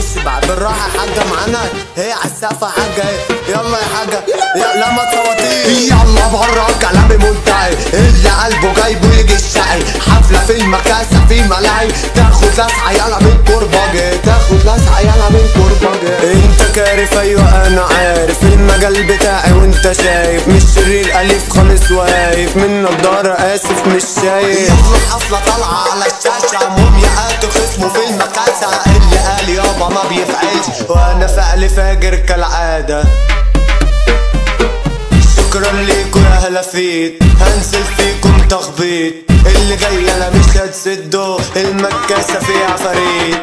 معلش بقى بالراحه يا حاجه معانا، هي على السقف يا حاجه، يلا يا حاجه لا ما تصوتيش. يلا بره كلامي منتهي، اللي قلبه جايبه يجي الشقي، حفله في المكاسه في ملاهي، تاخد لسعه يلا من كرباجي، تاخد لسعه يلا من كرباجي. انت كارف ايوه انا عارف المجال بتاعي وانت شايف، مش شرير اليف خالص واقف من نضاره اسف مش شايف. يلا حفله طالعه على الشاشه، مومياءات خصمه في المكاسه، اللي قال يابا ما بيفعلش وانا فعل فاجر كالعاده. شكرا ليكوا يا هلافيت، هنزل فيكم تخبيط، اللي جاي انا مش هتسدوا، المكاسه فيها عفاريت.